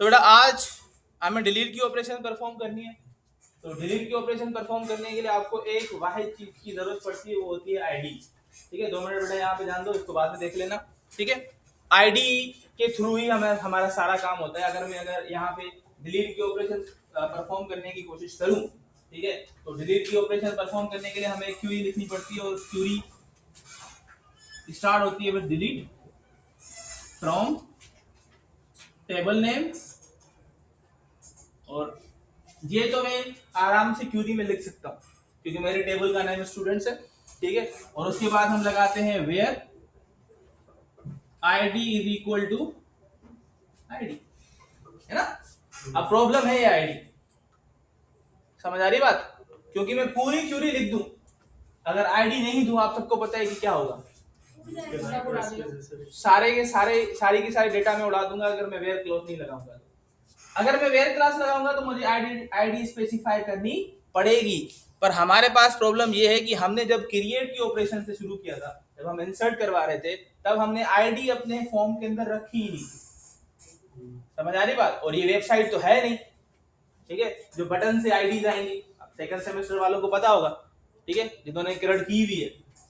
तो बेटा आज हमें डिलीट की ऑपरेशन परफॉर्म करनी है। तो डिलीट की ऑपरेशन परफॉर्म करने के लिए आपको एक वाहिद चीज की जरूरत पड़ती है, वो होती है आईडी। ठीक है, 2 मिनट बेटा यहाँ पे ध्यान दो, इसको बाद में देख लेना। ठीक है, आईडी के थ्रू ही हमें हमारा सारा काम होता है। अगर यहाँ पे डिलीट की ऑपरेशन परफॉर्म करने की कोशिश करूँ, ठीक है, तो डिलीट की ऑपरेशन परफॉर्म करने के लिए हमें क्यूरी लिखनी पड़ती है, और क्यूरी स्टार्ट होती है with delete from table name. और ये तो मैं आराम से क्यूरी में लिख सकता हूँ क्योंकि मेरे टेबल का नाम स्टूडेंट्स है। ठीक है, और उसके बाद हम लगाते हैं where id is equal to ID, है ना। अब प्रॉब्लम है ये आईडी, समझ आ रही बात? क्योंकि मैं पूरी क्यूरी लिख दूं, अगर आईडी नहीं दूं, आप सबको पता है कि क्या होगा, सारे के सारे सारी की सारी डेटा में उड़ा दूंगा अगर मैं वेयर क्लॉज नहीं लगाऊंगा। अगर मैं वेयर क्लास लगाऊंगा तो मुझे आईडी स्पेसिफाई करनी पड़ेगी। पर हमारे पास प्रॉब्लम ये है कि हमने जब क्रिएट की ऑपरेशन से शुरू किया था, जब हम इंसर्ट करवा रहे थे, तब हमने आईडी अपने फॉर्म के अंदर रखी ही नहीं। समझ आ रही बात? और ये वेबसाइट तो है नहीं, ठीक है, जो बटन से आईडी आएंगी। सेकंड सेमेस्टर वालों को पता होगा, ठीक है, जिन्होंने क्रेडिट की हुई है,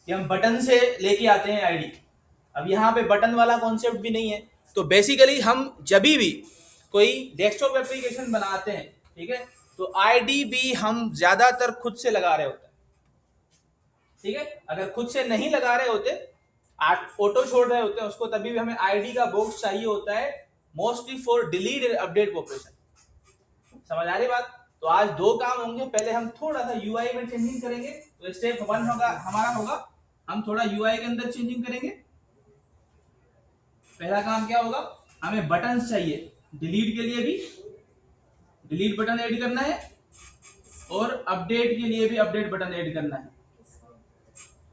कि हम बटन से लेके आते हैं आईडी। अब यहाँ पे बटन वाला कॉन्सेप्ट भी नहीं है। तो बेसिकली हम जब भी कोई डेस्कटॉप एप्लीकेशन बनाते हैं, ठीक है, तो आईडी भी हम ज्यादातर खुद से लगा रहे होते हैं। ठीक है, अगर खुद से नहीं लगा रहे होते, ऑटो छोड़ रहे होते हैं उसको, तभी भी हमें आईडी का बॉक्स चाहिए होता है, mostly for delete and update operation. समझ आ रही बात? तो आज दो काम होंगे। पहले हम थोड़ा सा यूआई में चेंजिंग करेंगे। तो स्टेप 1 होगा हमारा होगा, हम थोड़ा यूआई के अंदर चेंजिंग करेंगे। पहला काम क्या होगा, हमें बटन चाहिए डिलीट के लिए भी, डिलीट बटन ऐड करना है, और अपडेट के लिए भी अपडेट बटन ऐड करना है।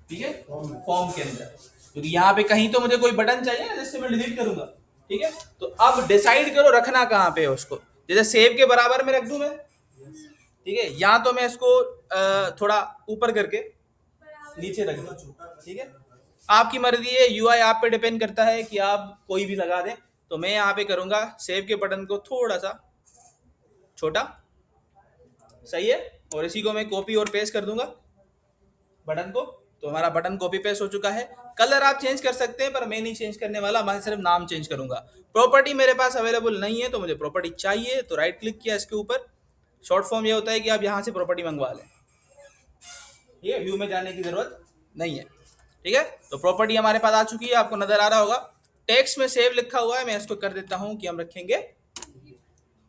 ठीक है, फॉर्म के अंदर, क्योंकि यहाँ पे कहीं तो मुझे कोई बटन चाहिए ना जिससे मैं डिलीट करूंगा। ठीक है, तो अब डिसाइड करो रखना कहाँ पे है उसको। जैसे सेव के बराबर में रख दूं मैं, ठीक है, या तो मैं इसको थोड़ा ऊपर करके नीचे रख दूं। ठीक है, आपकी मर्जी है, यूआई आप पे डिपेंड करता है कि आप कोई भी लगा दें। तो मैं यहाँ पे करूंगा सेव के बटन को थोड़ा सा छोटा, सही है, और इसी को मैं कॉपी और पेस्ट कर दूंगा बटन को। तो हमारा बटन कॉपी पेस्ट हो चुका है। कलर आप चेंज कर सकते हैं, पर मैं नहीं चेंज करने वाला, मैं सिर्फ नाम चेंज करूंगा। प्रॉपर्टी मेरे पास अवेलेबल नहीं है, तो मुझे प्रॉपर्टी चाहिए, तो राइट क्लिक किया इसके ऊपर। शॉर्ट फॉर्म ये होता है कि आप यहाँ से प्रॉपर्टी मंगवा लें, ये व्यू में जाने की जरूरत नहीं है। ठीक है, तो प्रॉपर्टी हमारे पास आ चुकी है, आपको नजर आ रहा होगा। टेक्स्ट में सेव लिखा हुआ है, मैं इसको कर देता हूं कि हम रखेंगे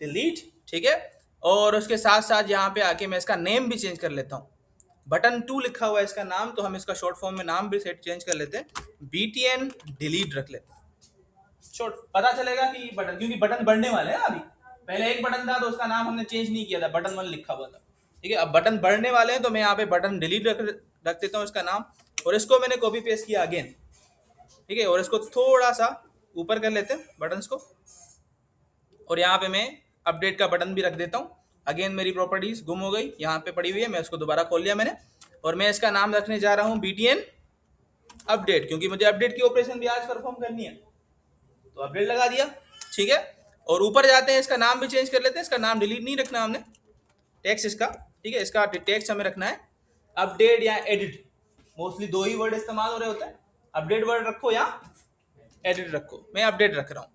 डिलीट। ठीक है, और उसके साथ साथ यहाँ पे आके मैं इसका नेम भी चेंज कर लेता हूँ। बटन 2 लिखा हुआ है इसका नाम, तो हम इसका शॉर्ट फॉर्म में नाम भी सेट चेंज कर लेते हैं, BTN डिलीट रख लेते हैं। शॉर्ट पता चलेगा कि बटन, क्योंकि बटन बढ़ने वाले हैं अभी। पहले एक बटन था तो उसका नाम हमने चेंज नहीं किया था, बटन 1 लिखा हुआ था। ठीक है, अब बटन बढ़ने वाले हैं, तो मैं यहाँ पे बटन डिलीट रख देता हूँ इसका नाम, और इसको मैंने कॉपी पेस्ट किया अगेन। ठीक है, और इसको थोड़ा सा ऊपर कर लेते हैं बटन को, और यहाँ पे मैं अपडेट का बटन भी रख देता हूँ। अगेन मेरी प्रॉपर्टीज गुम हो गई, यहाँ पे पड़ी हुई है, मैं इसको दोबारा खोल लिया मैंने, और मैं इसका नाम रखने जा रहा हूँ BTN अपडेट, क्योंकि मुझे अपडेट की ऑपरेशन भी आज परफॉर्म करनी है, तो अपडेट लगा दिया। ठीक है, और ऊपर जाते हैं, इसका नाम भी चेंज कर लेते हैं। इसका नाम डिलीट नहीं रखना हमने, टेक्स्ट इसका, ठीक है, इसका टेक्स्ट हमें रखना है अपडेट या एडिट। मोस्टली दो ही वर्ड इस्तेमाल हो रहे होते हैं, अपडेट वर्ड रखो या एडिट रखो। मैं अपडेट रख रहा हूँ।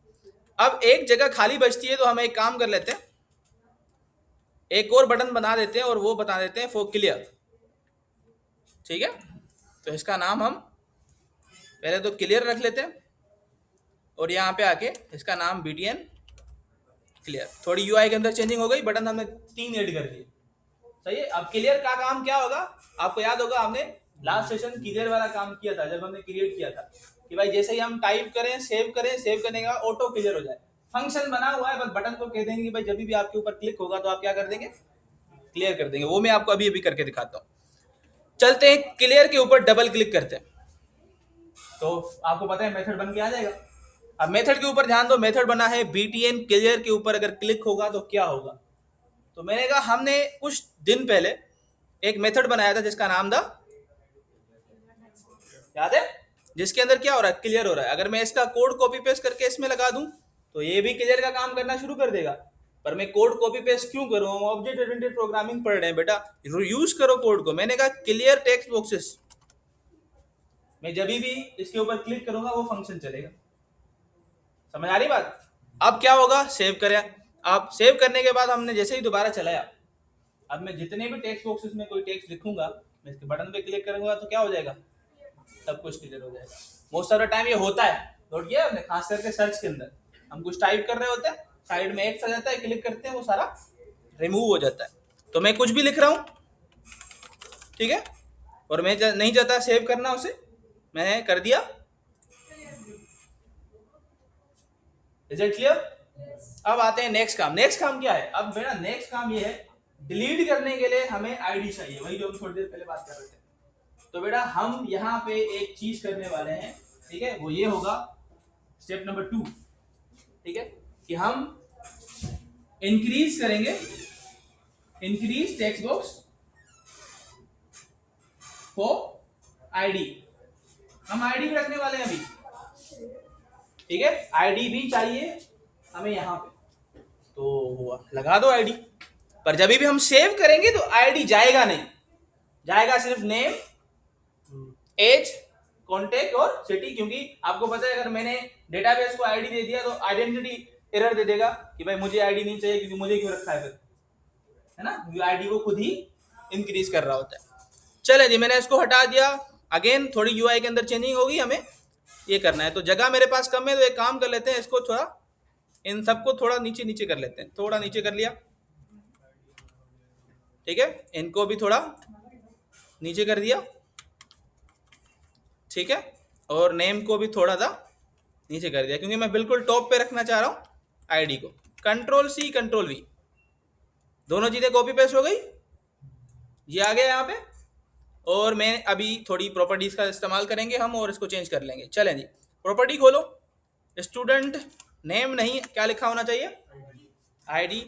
अब एक जगह खाली बचती है, तो हम एक काम कर लेते हैं, एक और बटन बना देते हैं, और वो बता देते हैं फॉर क्लियर। ठीक है, तो इसका नाम हम पहले तो क्लियर रख लेते हैं, और यहाँ पे आके इसका नाम BTN क्लियर। थोड़ी यूआई के अंदर चेंजिंग हो गई, बटन हमने 3 ऐड कर दिए। सही है, अब क्लियर का काम क्या होगा, आपको याद होगा हमने लास्ट सेशन क्लियर वाला काम किया था जब हमने क्रिएट किया था, कि भाई जैसे ही हम टाइप करें, सेव करने का ऑटो क्लियर हो जाए। फंक्शन बना हुआ है, बस बटन को कह देंगे कि भाई जब भी आपके ऊपर क्लिक होगा तो आप क्या कर देंगे, क्लियर कर देंगे। वो मैं आपको अभी अभी करके दिखाता हूँ। चलते हैं क्लियर के ऊपर डबल क्लिक करते हैं, तो आपको पता है मेथड बन के आ जाएगा। अब मेथड के ऊपर ध्यान दो, मेथड बना है BTN क्लियर के ऊपर, अगर क्लिक होगा तो क्या होगा। तो मैंने कहा हमने कुछ दिन पहले एक मेथड बनाया था जिसका नाम था, याद है, जिसके अंदर क्या हो रहा है, क्लियर हो रहा है। अगर मैं इसका कोड कॉपी पेस्ट करके इसमें लगा दूं, तो ये भी क्लियर का काम करना शुरू कर देगा। पर मैं कोड कॉपी पेस्ट क्यों करूं? हम ऑब्जेक्ट ओरिएंटेड प्रोग्रामिंग पढ़ रहे हैं बेटा, यूज करो कोड को। मैंने कहा क्लियर टेक्स्ट बॉक्सेस, मैं जब भी इसके ऊपर क्लिक करूंगा वो फंक्शन चलेगा। समझ आ रही बात? अब क्या होगा, सेव करें। अब सेव करने के बाद हमने जैसे ही दोबारा चलाया, अब मैं जितने भी टेक्स्ट बॉक्सेस में कोई टेक्स्ट लिखूंगा, मैं इसके बटन पे क्लिक करूंगा तो क्या हो जाएगा, सब कुछ क्लियर हो जाएगा। मोस्ट ऑफ द टाइम ये होता है, नोट किया आपने, खास करके सर्च के अंदर हम कुछ टाइप कर रहे होते हैं, साइड में एक्स आ जाता है, क्लिक करते हैं वो सारा रिमूव हो जाता है। तो मैं कुछ भी लिख रहा हूं, ठीक है, और मैं नहीं चाहता सेव करना उसे, मैंने कर दिया। Is it clear? अब आते हैं नेक्स्ट काम। नेक्स्ट काम क्या है? अब मेरा नेक्स्ट काम ये है, डिलीट करने के लिए हमें आईडी चाहिए, वही जो हम थोड़ी देर पहले बात कर रहे थे। तो बेटा हम यहाँ पे एक चीज करने वाले हैं, ठीक है, वो ये होगा स्टेप नंबर 2, ठीक है, कि हम इंक्रीज करेंगे, increase text box for ID. हम आईडी भी रखने वाले हैं अभी, ठीक है, आईडी भी चाहिए हमें यहाँ पे, तो लगा दो आईडी। पर जब भी हम सेव करेंगे तो आईडी जाएगा नहीं, जाएगा सिर्फ नेम, एज, कॉन्टेक्ट और सिटी। क्योंकि आपको पता है अगर मैंने डेटाबेस को आईडी दे दिया तो आइडेंटिटी एरर दे देगा कि भाई मुझे आईडी नहीं चाहिए, क्योंकि मुझे क्यों रखा है फिर, है ना, क्योंकि आईडी को खुद ही इंक्रीज कर रहा होता है। चले जी, मैंने इसको हटा दिया। अगेन थोड़ी यूआई के अंदर चेंजिंग होगी, हमें ये करना है। तो जगह मेरे पास कम है, तो एक काम कर लेते हैं, इसको थोड़ा, इन सबको थोड़ा नीचे नीचे कर लेते हैं। थोड़ा नीचे कर लिया, ठीक है, इनको भी थोड़ा नीचे कर दिया, ठीक है, और नेम को भी थोड़ा सा नीचे कर दिया, क्योंकि मैं बिल्कुल टॉप पे रखना चाह रहा हूँ आईडी को। कंट्रोल सी कंट्रोल वी, दोनों चीजें कॉपी पेस्ट हो गई, ये आ गया यहाँ पे। और मैं अभी थोड़ी प्रॉपर्टीज का इस्तेमाल करेंगे हम, और इसको चेंज कर लेंगे। चलें जी, प्रॉपर्टी खोलो, स्टूडेंट नेम नहीं, क्या लिखा होना चाहिए, आईडी।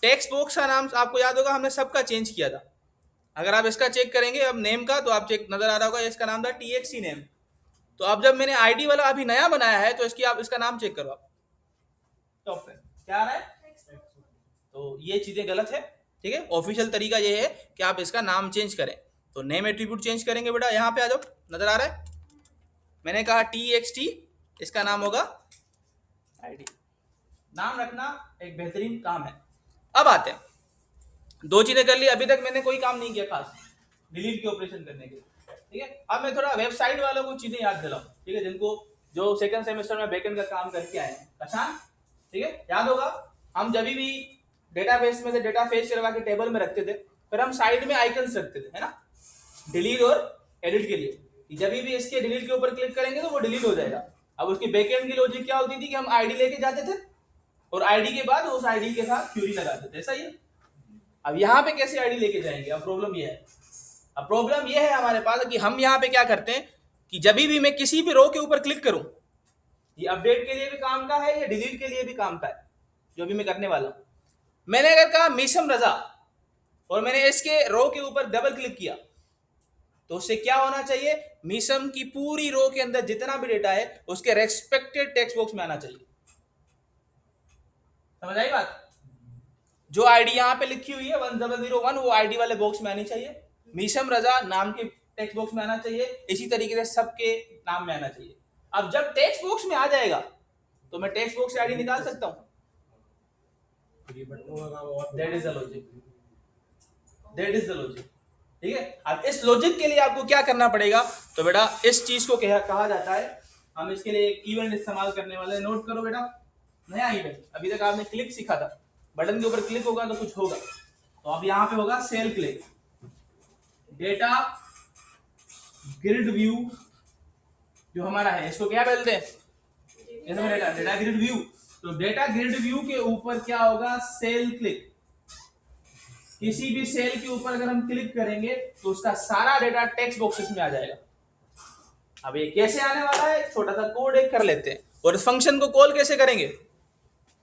टेक्स्ट बॉक्स का नाम आपको याद होगा, हमने सबका चेंज किया था। अगर आप इसका चेक करेंगे अब नेम का, तो आप चेक नजर आ रहा होगा, इसका नाम था TXT नेम। तो अब जब मैंने आईडी वाला अभी नया बनाया है, तो इसकी आप इसका नाम चेक करो, आप टॉप पे क्या आ रहा है, तो ये चीजें गलत है, ठीक है। ऑफिशियल तरीका ये है कि आप इसका नाम चेंज करें। तो नेम एट्रीब्यूट चेंज करेंगे बेटा, यहाँ पे आ जाओ, नजर आ रहा है, मैंने कहा TXT, इसका नाम होगा आईडी। नाम रखना एक बेहतरीन काम है। अब आते हैं, दो चीजें कर ली, अभी तक मैंने कोई काम नहीं किया खास डिलीट के ऑपरेशन करने के, ठीक है। अब मैं थोड़ा वेबसाइट वालों को चीजें याद दिलाऊं, ठीक है, जिनको जो सेकंड सेमेस्टर में बैकएंड का काम करके आए हैं, कशान, ठीक है, याद होगा। हम जब भी डेटाबेस में से डेटा फेच करवा के टेबल में रखते थे, फिर हम साइड में आइकन्स रखते थे, है ना, डिलीट और एडिट के लिए। जब भी इसके डिलीट के ऊपर क्लिक करेंगे तो वो डिलीट हो जाएगा। अब उसकी बैकएंड की लॉजिक क्या होती थी कि हम आईडी लेके जाते थे और आईडी के बाद उस आईडी के साथ क्यूरी लगाते थे, ऐसा ही है। अब यहाँ पे कैसे आईडी लेके जाएंगे, अब प्रॉब्लम ये है, अब प्रॉब्लम ये है हमारे पास कि हम यहाँ पे क्या करते हैं कि जब भी मैं किसी भी रो के ऊपर क्लिक करूं, ये अपडेट के लिए भी काम का है, ये डिलीट के लिए भी काम का है, जो भी मैं करने वाला हूं। मैंने अगर कहा मीसम रजा और मैंने इसके रो के ऊपर डबल क्लिक किया, तो उससे क्या होना चाहिए, मीसम की पूरी रो के अंदर जितना भी डेटा है उसके रेस्पेक्टेड टेक्स्ट बॉक्स में आना चाहिए। समझ आई बात? जो आईडी यहाँ पे लिखी हुई है 1001, वो आईडी वाले बॉक्स में आनी चाहिए, मीसम रजा नाम के टेक्स्ट बॉक्स में आना चाहिए, इसी तरीके से सबके नाम में आना चाहिए। अब जब टेक्स्ट बॉक्स में आ जाएगा तो मैं टेक्स्ट बॉक्स से आईडी निकाल सकता हूं। That is the logic, that is the logic, ठीक है। अब इस लॉजिक के लिए आपको क्या करना पड़ेगा, तो बेटा इस चीज को कहा जाता है, हम इसके लिए एक इवेंट इस्तेमाल करने वाले हैं। नोट करो बेटा, नया इवेंट, अभी तक आपने क्लिक सीखा था, बटन के ऊपर क्लिक होगा तो कुछ होगा, तो अब यहाँ पे होगा cell click, data grid view जो हमारा है, इसको क्या बोलते हैं, डेटा ग्रिड व्यू। तो डेटा ग्रिड व्यू के ऊपर क्या होगा, सेल क्लिक। किसी भी सेल के ऊपर अगर हम क्लिक करेंगे तो उसका सारा डेटा टेक्स्ट बॉक्सेस में आ जाएगा। अब ये कैसे आने वाला है, छोटा सा कोड एक कर लेते हैं। और इस फंक्शन को कॉल कैसे करेंगे,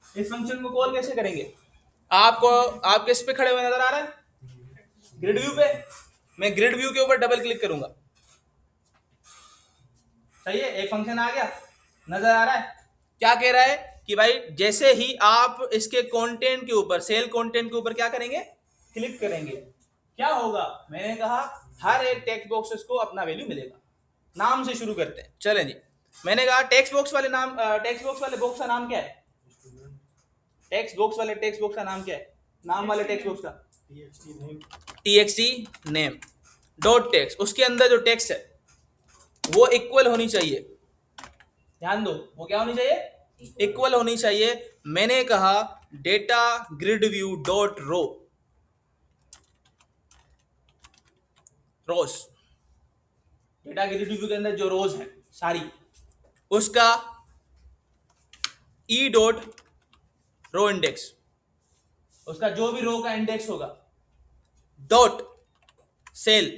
इस फंक्शन को कॉल कैसे करेंगे, आपको आप किस पे खड़े हुए नजर आ रहा है, ग्रिड व्यू पे। मैं ग्रिड व्यू के ऊपर डबल क्लिक करूंगा, सही है, एक फंक्शन आ गया, नजर आ रहा है। क्या कह रहा है कि भाई जैसे ही आप इसके कंटेंट के ऊपर, सेल कंटेंट के ऊपर क्या करेंगे, क्लिक करेंगे, क्या होगा, मैंने कहा हर एक टेक्स्ट बॉक्सेस को अपना वैल्यू मिलेगा। नाम से शुरू करते हैं, चलें जी। मैंने कहा टेक्स्ट बॉक्स वाले बॉक्स का नाम क्या है, टेक्स्ट बॉक्स का नाम क्या है, नाम वाले टेक्स्ट बॉक्स का txt नेम डॉट टेक्स्ट। उसके अंदर जो टेक्स्ट है वो इक्वल होनी चाहिए, ध्यान दो, वो क्या होनी चाहिए, इक्वल होनी चाहिए। मैंने कहा data grid view dot row, rows, data grid view के अंदर जो रोज है सारी, उसका ई डॉट रो इंडेक्स, उसका जो भी रो का इंडेक्स होगा, डॉट सेल।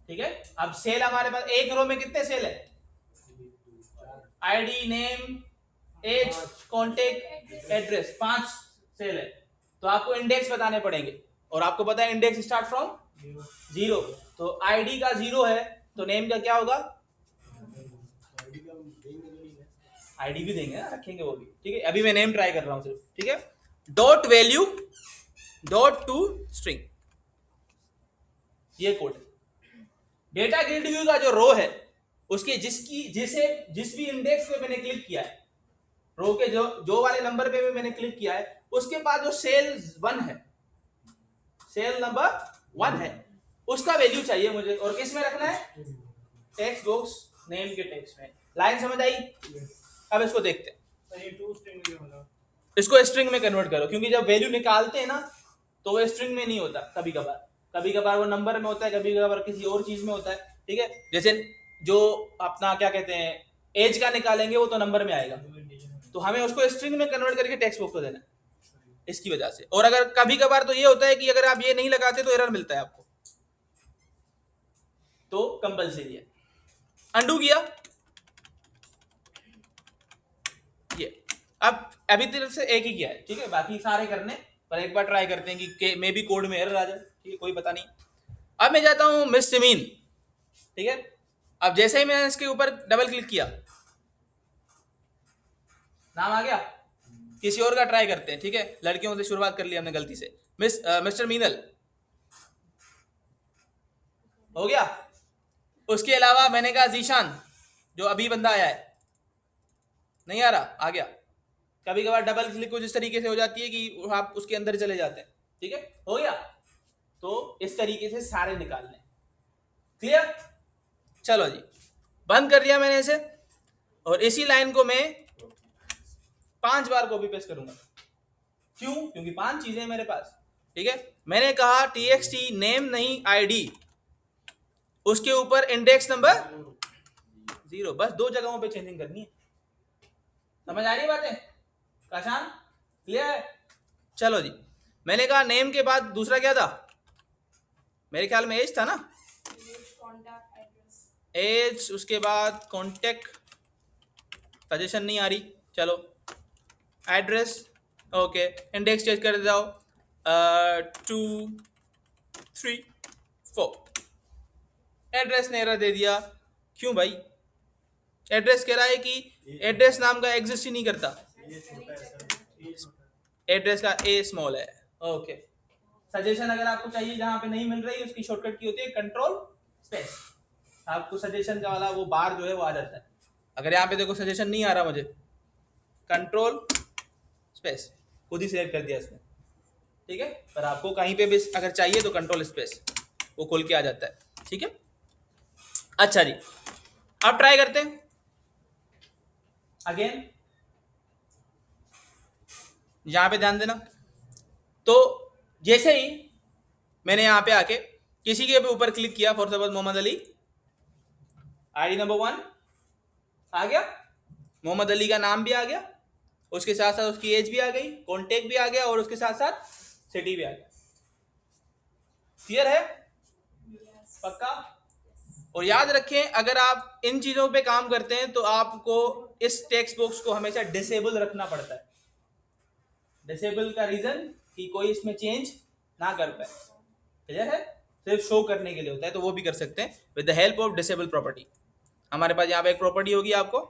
ठीक है, अब सेल हमारे पास एक रो में कितने सेल है, ID, name, age, contact, address, 5 cell है। तो आपको इंडेक्स बताने पड़ेंगे, और आपको पता है इंडेक्स स्टार्ट फ्रॉम 0। तो आईडी का 0 है तो नेम का क्या होगा, आईडी भी देंगे ना, रखेंगे वो भी, ठीक है। अभी मैं नेम ट्राई कर रहा हूं सिर्फ, ठीक है। Dot value dot to string, ये कोड। डेटा ग्रिड व्यू का जो रो है उसके जिस भी इंडेक्स पे मैंने क्लिक किया है, रो के जो वाले नंबर पे मैंने क्लिक किया है, उसके बाद जो सेल 1 है, सेल नंबर 1 है, उसका वैल्यू चाहिए मुझे। और किस में रखना है, टेक्स्ट बॉक्स नेम के टेक्स्ट में। लाइन समझ आई? अब इसको देखते हैं, इसको स्ट्रिंग में कन्वर्ट करो, क्योंकि जब वैल्यू निकालते हैं ना तो वो स्ट्रिंग में नहीं होता, कभी कभार वो नंबर में होता है, कभी कभार किसी और चीज में होता है, ठीक है। जैसे जो अपना क्या कहते हैं एज का निकालेंगे वो तो नंबर में आएगा, तो हमें उसको स्ट्रिंग में कन्वर्ट करके टेक्स्ट बॉक्स को देना है, इसकी वजह से। और अगर कभी कभार तो ये होता है कि अगर आप ये नहीं लगाते तो एरर मिलता है आपको, तो कंपलसरी है। अंडू किया, ये अब अभी तरफ से एक ही किया है, ठीक है, बाकी सारे करने पर एक बार ट्राई करते हैं कि मे बी कोड में एरर आ जाए, ठीक है, कोई पता नहीं। अब मैं जाता हूं मिस सिमीन, ठीक है। अब जैसे ही मैंने इसके ऊपर डबल क्लिक किया, नाम आ गया। किसी और का ट्राई करते हैं, ठीक है, लड़कियों से शुरुआत कर लिया हमने गलती से। मिस्टर मीनल हो गया। उसके अलावा मैंने कहा जीशान, जो अभी बंदा आया है, नहीं आ रहा, आ गया। कभी कभार डबल क्लिक कुछ इस तरीके से हो जाती है कि आप उसके अंदर चले जाते हैं, ठीक है, हो गया। तो इस तरीके से सारे निकालने, क्लियर। चलो जी, बंद कर दिया मैंने इसे, और इसी लाइन को मैं 5 बार कॉपी पेस्ट करूंगा। क्यों? क्योंकि 5 चीजें हैं मेरे पास, ठीक है। मैंने कहा txt नेम नहीं आईडी, उसके ऊपर इंडेक्स नंबर 0, बस 2 जगहों पे चेंजिंग करनी है। समझ आ रही है बातें काशान, क्लियर है? चलो जी, मैंने कहा नेम के बाद दूसरा क्या था, मेरे ख्याल में एज था ना, एज, उसके बाद कॉन्टेक्ट, सजेशन नहीं आ रही, चलो एड्रेस, ओके, इंडेक्स चेंज कर देता हूँ 2 3 4। एड्रेस ने एरर दे दिया, क्यों भाई? एड्रेस कह रहा है कि एड्रेस नाम का एग्जिस्ट ही नहीं करता, एड्रेस का ए स्मॉल है, ओके। सजेशन अगर आपको चाहिए जहां पे नहीं मिल रही, उसकी शॉर्टकट की होती है कंट्रोल स्पेस, आपको सजेशन का वाला वो बार जो है वो आ जाता है। अगर यहाँ पे देखो सजेशन नहीं आ रहा मुझे, कंट्रोल स्पेस खुद ही सिलेक्ट कर दिया इसने, ठीक है। पर आपको कहीं पे भी अगर चाहिए तो कंट्रोल स्पेस वो खोल के आ जाता है, ठीक है। अच्छा जी, अब ट्राई करते हैं अगेन, यहां पे ध्यान देना। तो जैसे ही मैंने यहां पे आके किसी के ऊपर क्लिक किया, for suppose Mohammad Ali, ID number 1 आ गया, मोहम्मद अली का नाम भी आ गया, उसके साथ साथ उसकी एज भी आ गई, कॉन्टेक्ट भी आ गया, और उसके साथ साथ सिटी भी आ गया। क्लियर है? पक्का? और याद रखें, अगर आप इन चीजों पे काम करते हैं तो आपको इस टेक्स्ट बॉक्स को हमेशा डिसेबल रखना पड़ता है। डिसेबल का रीजन कि कोई इसमें चेंज ना कर पाए, क्लियर है? सिर्फ शो करने के लिए होता है, तो वो भी कर सकते हैं with the help of disable property. हमारे पास यहाँ पे एक प्रॉपर्टी होगी आपको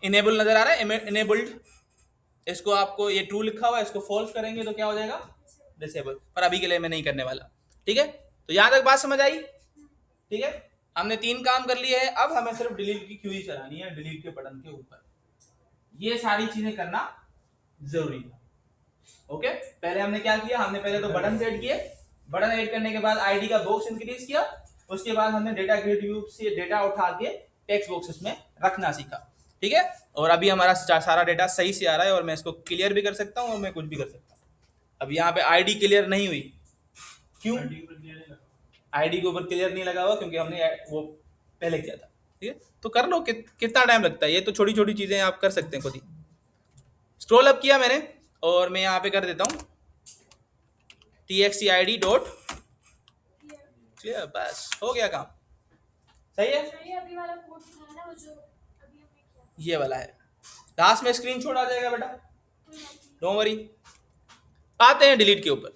इनेबल नजर आ रहा है, इनेबल्ड, इसको आपको ये ट्रू लिखा हुआ है, इसको फॉल्स करेंगे तो क्या हो जाएगा, डिसेबल, पर अभी के लिए मैं नहीं करने वाला। ठीक है, तो यहां तक बात समझ आई। ठीक है, हमने 3 काम कर लिए हैं, अब हमें सिर्फ डिलीट की क्यूरी चलानी है डिलीट के बटन के ऊपर। ये सारी चीजें करना जरूरी है। ओके, पहले हमने क्या किया, हमने पहले तो बटन ऐड किए, बटन ऐड करने के बाद आईडी का बॉक्स इंक्रीज किया, उसके बाद हमने डेटा ग्रिड व्यू से डेटा उठा के टेक्स्ट बॉक्सेस में रखना सीखा। ठीक है, और अभी हमारा सारा डेटा सही से आ रहा है और मैं इसको क्लियर भी कर सकता हूँ और मैं कुछ भी कर सकता हूँ। अब यहाँ पे आईडी क्लियर नहीं हुई, क्यों? आईडी के ऊपर क्लियर नहीं लगा हुआ क्योंकि हमने वो पहले किया था। ठीक है, तो कर लो, कितना टाइम लगता है, ये तो छोटी छोटी चीजें आप कर सकते हैं खुद ही। स्क्रॉल अप किया मैंने और मैं यहाँ पे कर देता हूँ txt डॉट क्लियर, बस हो गया काम। सही है, अभी वाला कोड दिखाया ना, वो जो अभी हमने किया, ये वाला है, लास्ट में स्क्रीनशॉट आ जाएगा बेटा, डोंट वरी। आते हैं डिलीट के ऊपर।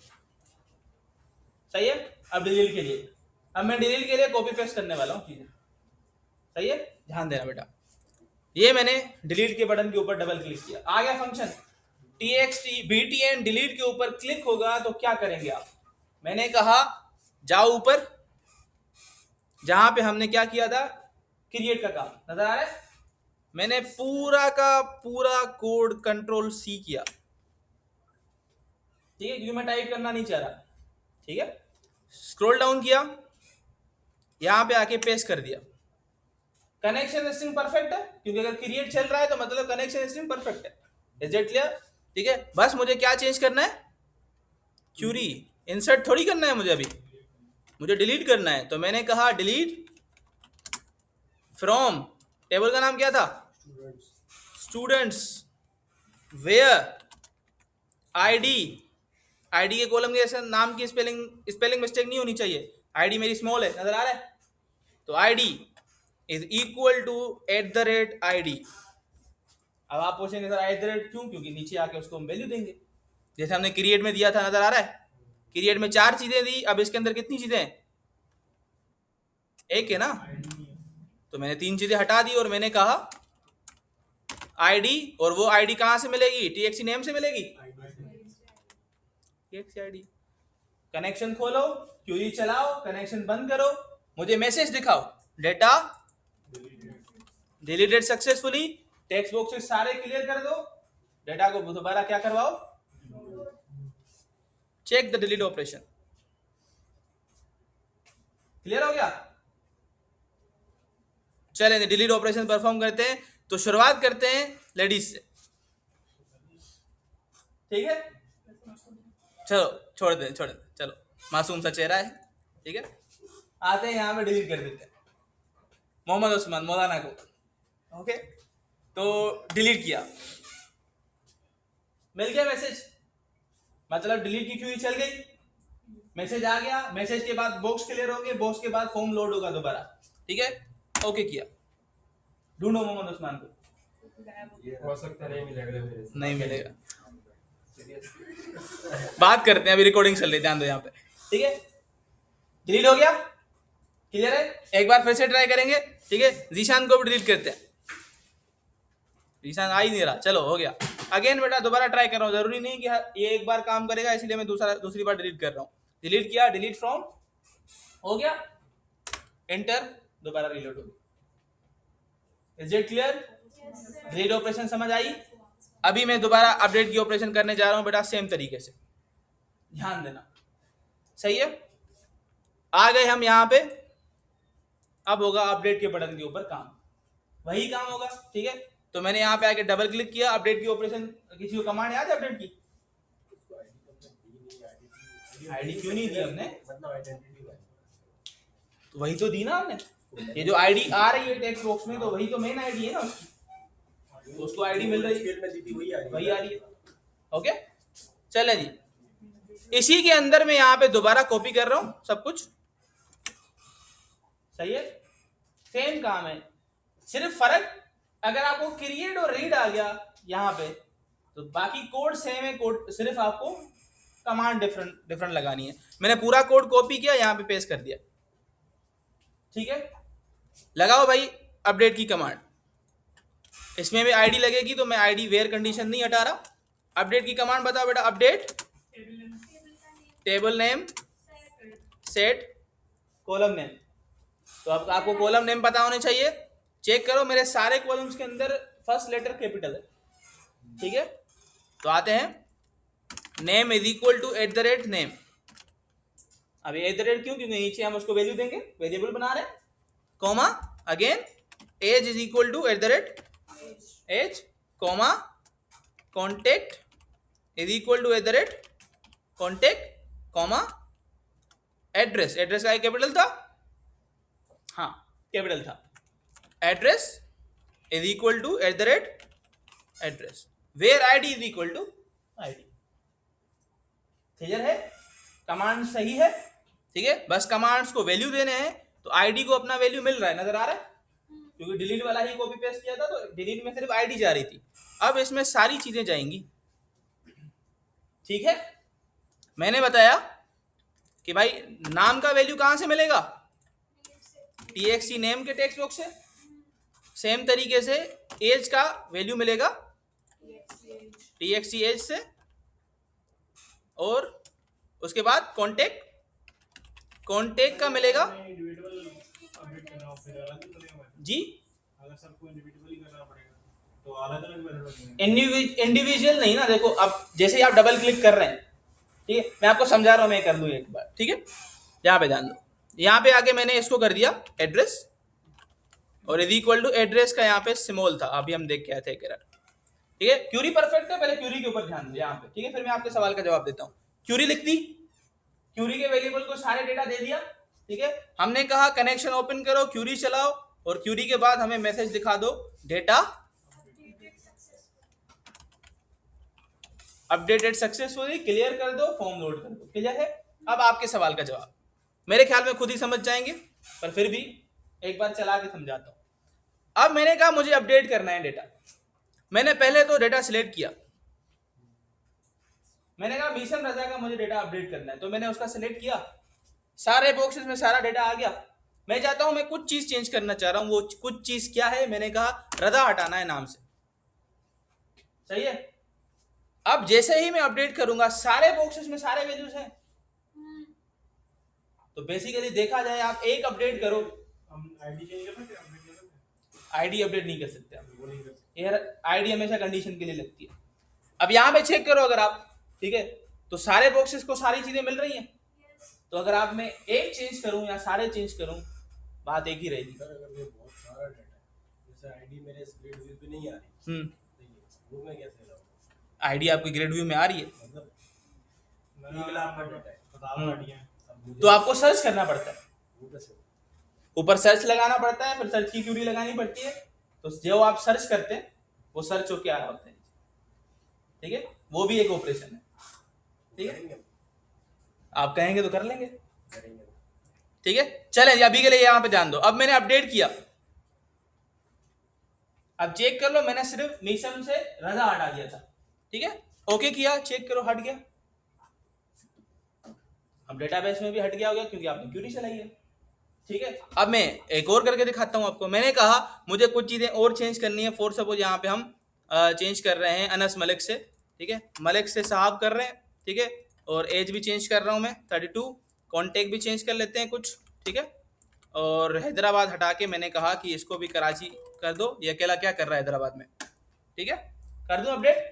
सही है, अब डिलीट के लिए, अब मैं डिलीट के लिए कॉपी पेस्ट करने वाला हूँ चीजें। सही है, ध्यान देना बेटा, ये मैंने डिलीट के बटन के ऊपर डबल क्लिक किया, आ गया फंक्शन txt btn डिलीट के ऊपर क्लिक होगा तो क्या करेंगे आप, मैंने कहा जाओ ऊपर, जहां पे हमने क्या किया था, क्रिएट का काम नजर आ रहा है, मैंने पूरा का पूरा कोड कंट्रोल सी किया। ठीक है, क्योंकि मैं टाइप करना नहीं चाह रहा। ठीक है, स्क्रॉल डाउन किया, यहां पे आके पेस्ट कर दिया, कनेक्शन स्ट्रिंग परफेक्ट है, क्योंकि अगर क्रिएट चल रहा है तो मतलब कनेक्शन स्ट्रिंग परफेक्ट है। Is it clear? ठीक है, बस मुझे क्या चेंज करना है, क्यूरी, इंसर्ट थोड़ी करना है मुझे, अभी मुझे डिलीट करना है, तो मैंने कहा डिलीट फ्रॉम, टेबल का नाम क्या था, स्टूडेंट्स, वेयर आईडी, आईडी के कॉलम के ऐसे नाम की स्पेलिंग मिस्टेक नहीं होनी चाहिए, आईडी मेरी स्मॉल है, नजर आ रहा है, तो ID is equal to @id। अब आप पूछेंगे सर @ क्यों, क्योंकि नीचे आके उसको हम वैल्यू देंगे, जैसे हमने क्रिएट में दिया था, नजर आ रहा है, क्रिएट में 4 चीजें दी, अब इसके अंदर कितनी चीजें हैं, एक है ना, तो मैंने 3 चीजें हटा दी और मैंने कहा आईडी, और वो आईडी कहां से मिलेगी, txt नेम से मिलेगी, txt आईडी। कनेक्शन खोलो, क्यूरी चलाओ, कनेक्शन बंद करो, मुझे मैसेज दिखाओ, data deleted successfully, text boxes सारे क्लियर कर दो, डेटा को दोबारा क्या करवाओ, check the delete operation. Clear हो गया? चलें डिलीट ऑपरेशन परफॉर्म करते हैं, तो शुरुआत करते हैं लेडीज से। ठीक है, चलो छोड़ दे, चलो, मासूम सा चेहरा है। ठीक है, आते हैं यहाँ पे डिलीट कर देते हैं मोहम्मद उस्मान मौलाना को। ओके, तो डिलीट किया, मिल गया मैसेज, मतलब डिलीट की क्यूरी चल गई, मैसेज आ गया, मैसेज के बाद बॉक्स क्लियर हो गए, बॉक्स के बाद फॉर्म लोड होगा दोबारा। ठीक है, ओके किया, ढूंढो मोहम्मद उस्मान को, हो सकता नहीं मिलेगा, बात करते हैं, अभी रिकॉर्डिंग चल रही है, ध्यान दो यहाँ पे। ठीक है, डिलीट हो गया, क्लियर है, एक बार फिर से ट्राई करेंगे। ठीक है, जीशान को भी डिलीट करते हैं, जीशान आ ही नहीं रहा, चलो हो गया, अगेन बेटा दोबारा ट्राई कर रहा हूँ, जरूरी नहीं कि ये एक बार काम करेगा, इसलिए मैं दूसरी बार डिलीट कर रहा हूँ। डिलीट किया, डिलीट फ्रॉम हो गया, एंटर, दोबारा रिलोड हो गया। Is it clear? Delete operation समझ आई? अभी मैं दोबारा अपडेट की ऑपरेशन करने जा रहा हूं बेटा, सेम तरीके से, ध्यान देना। सही है, आ गए हम यहां पे, अब होगा अपडेट के बटन के ऊपर काम, वही काम होगा। ठीक है, तो मैंने यहाँ पे आके डबल क्लिक किया, अपडेट की ऑपरेशन, किसी को कमांड याद है अपडेट की, आईडी क्यों नहीं दी हमने, तो वही तो दी ना हमने, ये जो आईडी आ रही है टेक्स्ट बॉक्स में, तो वही तो मेन आईडी है ना उसकी, तो उसको आईडी मिल रही है, वही आ रही है। ओके, चले जी, इसी के अंदर मैं यहाँ पे दोबारा कॉपी कर रहा हूं सब कुछ। सही है, सेम काम है, सिर्फ फर्क अगर आपको क्रिएट और रीड आ गया यहाँ पे, तो बाकी कोड सेम है, कोड सिर्फ आपको कमांड डिफरेंट लगानी है। मैंने पूरा कोड कॉपी किया, यहाँ पे पेस्ट कर दिया। ठीक है, लगाओ भाई अपडेट की कमांड, इसमें भी आईडी लगेगी, तो मैं आईडी वेयर कंडीशन नहीं हटा रहा। अपडेट की कमांड बताओ बेटा, update table name set column name. तो अब आपको कॉलम नेम पता होने चाहिए। चेक करो मेरे सारे कॉलम्स के अंदर फर्स्ट लेटर कैपिटल है, ठीक है। तो आते हैं name is equal to at the rate name. अब एट द रेट क्यों, क्योंकि नीचे हम उसको वैल्यू देंगे, वेरिएबल बना रहे हैं। Comma again age is equal to at the rate age, comma contact is equal to at the rate contact, comma address, address का कैपिटल था, हाँ कैपिटल था, address is equal to at the rate address, where ID is equal to ID. Clear है, command सही है, ठीक है। बस कमांड्स को वैल्यू देने हैं, तो आईडी को अपना वैल्यू मिल रहा है, नजर आ रहा है, क्योंकि डिलीट वाला ही कॉपी पेस्ट किया था, तो डिलीट में सिर्फ आईडी जा रही थी। अब इसमें सारी चीजें जाएंगी, ठीक है। मैंने बताया कि भाई नाम का वैल्यू कहां से मिलेगा, txt नेम के टेक्स्ट बॉक्स से। सेम तरीके से एज का वैल्यू मिलेगा txt एज से, और उसके बाद कॉन्टेक्ट का मिलेगा इंडिविजुअल अपडेट करना हो फिर अलग चलेगा जी, अगर सबको इंडिविजुअली करना पड़ेगा तो अलग अलग मेथड लगेंगे। इंडिविजुअल नहीं ना। देखो अब जैसे ही आप डबल क्लिक कर रहे हैं, ठीक है, मैं आपको समझा रहा हूं, मैं कर लूँ एक बार, ठीक है। यहाँ पे ध्यान दो, यहाँ पे आगे मैंने इसको कर दिया एड्रेस, और इज इक्वल टू एड्रेस का यहाँ पे स्मॉल था, अभी हम देख के आए थे एरर, ठीक है। क्यूरी परफेक्ट है, पहले क्यूरी के ऊपर ध्यान दो यहाँ पे, ठीक है, फिर मैं आपके सवाल का जवाब देता हूँ। क्यूरी लिख दी, क्यूरी के वेरिएबल को सारे डेटा दे दिया, ठीक है। हमने कहा कनेक्शन ओपन करो, क्यूरी चलाओ, और क्यूरी के बाद हमें मैसेज दिखा दो डेटा अपडेटेड सक्सेसफुली, क्लियर कर दो, फॉर्म लोड कर दो। क्लियर है। अब आपके सवाल का जवाब मेरे ख्याल में खुद ही समझ जाएंगे, पर फिर भी एक बार चला के समझाता हूं। अब मैंने कहा मुझे अपडेट करना है डेटा, मैंने पहले तो डेटा सिलेक्ट किया, मैंने कहा मिशन रजा का मुझे डेटा अपडेट करना है, तो मैंने उसका सिलेक्ट किया, सारे बॉक्सेस में सारा डेटा आ गया। मैं चाहता हूं, मैं कुछ चीज चेंज करना चाह रहा हूं, वो कुछ चीज क्या है, मैंने कहा रजा हटाना है नाम से, सही है। अब जैसे ही मैं अपडेट करूंगा, सारे बॉक्सेस में सारे वैल्यूज हैं, तो बेसिकली देखा जाए, आप एक अपडेट करो, हम आईडी चेंज कर सकते हैं, अपडेट कर सकते हैं, आईडी अपडेट नहीं कर सकते आप, वो नहीं कर सकते। यार आईडी हमेशा कंडीशन के लिए लगती है। अब यहां पे चेक करो, अगर आप, ठीक है, तो सारे बॉक्सेस को सारी चीजें मिल रही हैं, तो अगर आप मैं एक चेंज करूं या सारे चेंज करूं, बात एक ही रहेगी। सर अगर ये बहुत सारा डेटा है, जैसे आईडी मेरे स्प्रेड व्यू पे नहीं आ रही, वो मैं कैसे लाऊंगा? आईडी आपकी ग्रेड व्यू में आ रही है, मतलब मैंने एक लाख का डेटा है, बताओ आईडिया अब मुझे तो आपको सर्च करना पड़ता है, वो कैसे? ऊपर सर्च लगाना पड़ता है, फिर सर्च की क्यूरी लगानी पड़ती है, तो जो आप सर्च करते हैं वो सर्च होके आ रहा होता है, ठीक है। वो भी एक ऑपरेशन है, ठीक है, करेंगे आप कहेंगे तो कर लेंगे, करेंगे ठीक है। चलें, अभी के लिए यहां पे ध्यान दो। अब मैंने अपडेट किया, अब चेक कर लो, मैंने सिर्फ मिशन से रजा हटा दिया था, ठीक है, ओके किया, चेक करो हट गया। अब डेटाबेस में भी हट गया होगा, क्योंकि आपने क्यूरी चलाई है, ठीक है। अब मैं एक और करके दिखाता हूं आपको। मैंने कहा मुझे कुछ चीजें और चेंज करनी है, फॉर सपोज यहाँ पे हम चेंज कर रहे हैं अनस मलिक से, ठीक है, मलिक से साहब कर रहे हैं, ठीक है, और एज भी चेंज कर रहा हूं मैं 32, कॉन्टेक्ट भी चेंज कर लेते हैं कुछ, ठीक है, और हैदराबाद हटा के मैंने कहा कि इसको भी कराची कर दो। ये अकेला क्या कर रहा है हैदराबाद में, ठीक है, कर दूं update,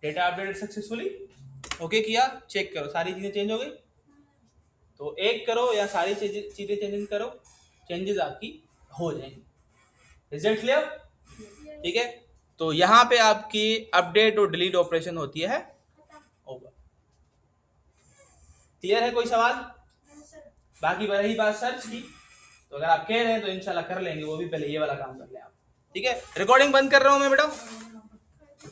data updated successfully, okay किया, चेक करो सारी चीजें चेंज हो गई। तो एक करो या सारी चीजें चेंज करो, चेंजेस आपकी हो जाएंगी। रिजल्ट क्लियर, ठीक है। तो यहाँ पे आपकी अपडेट और डिलीट ऑपरेशन होती है ओवर। क्लियर है, कोई सवाल? बाकी रही बात सर्च की, तो अगर आप कह रहे हैं तो इंशाल्लाह कर लेंगे, वो भी पहले ये वाला काम कर लें आप, ठीक है। रिकॉर्डिंग बंद कर रहा हूं मैं बेटा।